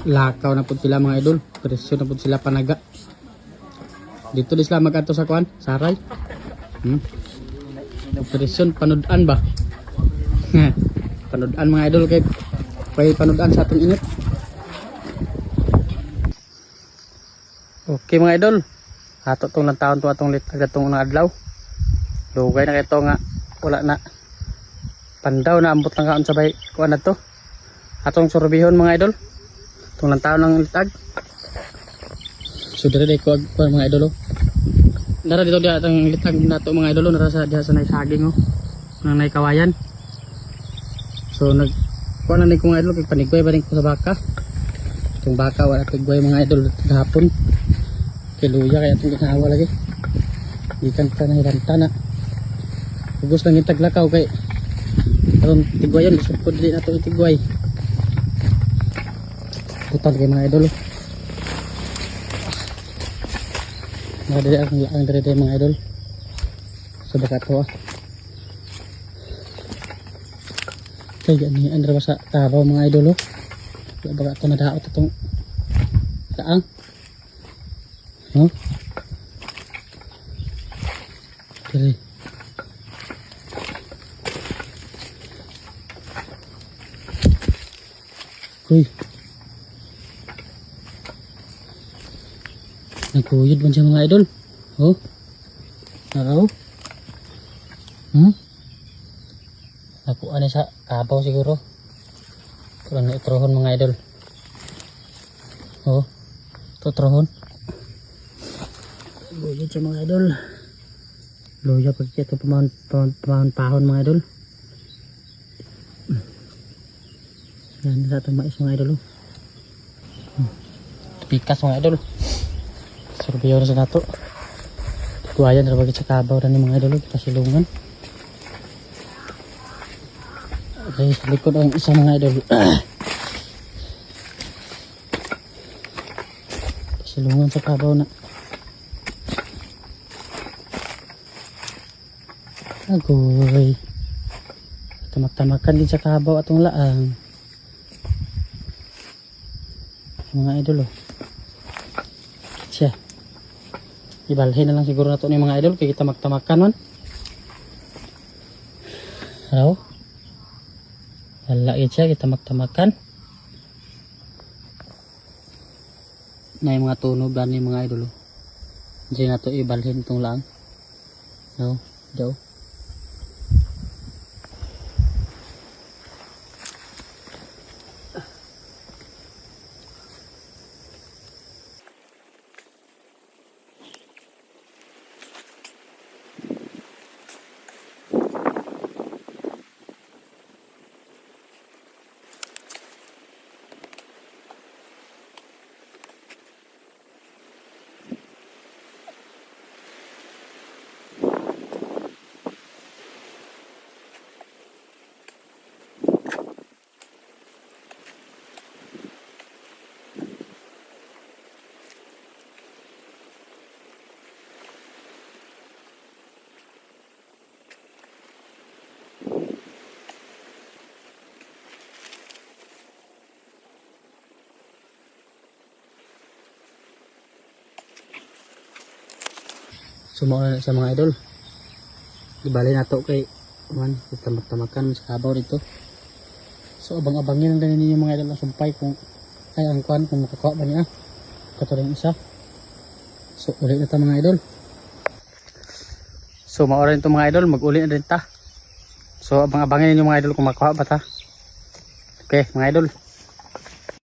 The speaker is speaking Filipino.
Lakaw na po sila mga idol. Presyo na po sila panaga. Dito di sila mag-ato sa kuan, saray. Presyo panudan ba? Panudan mga idol kay panudan sa atong init. Okay mga idol. Ato tong lang taon to atong litag atong unang adlaw. Dugay na kay to nga wala na pandaw na ambot lang kaon sabay kuan na to. Atong sorbihon mga idol. Itong lang taon ng litag. So dire ko mga idol. Dara dito dia atong litag nato mga idol nara sa diha sa naisaging nang naikawayan. So nag kuan na ni ko mga idol kay panigway ba rin ko sa baka. Itong baka wala tigway mga idol gahapon. Kay luya kaya itong ginawa lagi. Ikan ka na hiranta na. Ugos lang yung taglakaw kay itong tigwayan isupod din nato itigway. Putal kay mga idol. Nadali ang laang dari mga idol. Sa baka to Kaya gani andra ba sa tabaw mga idol baka to nadaot itong laang. Dali. Uy. Nagkuyod man siya mga idol. Naraw. Nakuha na sa kabaw siguro. Kurang na itrohon mga idol. Ito trohon. Kuyod siya mga idol. Luya pag ito pahon mga idol. Yan sa itong mais mga idol. Pikas mga idol. Surveyor sa nato. Kuwayan ra bagit sa kabaw ra ni mga idol kita silungan. Okay, sa likod ang isa mga idol. Silungan sa kabaw na. Agoy. Tamak-tamakan din sa kabaw atong laang. Mga idol Siya. Ibalhin na lang siguro na ito ni mga idol kaya kita magtamakan man. Hello? Lalait siya kita magtamakan. Na yung mga tunog ba ni mga idol. Diyan na ito ibalhin itong lang. No? Daw. Sumuha sa mga idol. Ibali na to kay kita magtamakan sa kabaw dito. So abang-abangin lang ninyo mga idol ang sumpay kung ay ang kung makakuha ba niya. Kato rin isa. So ulit na ta mga idol. So maoran ito mga idol, mag-uli na rin ta. So abang-abangin ninyo mga idol kung makakuha ba ta. Okay mga idol.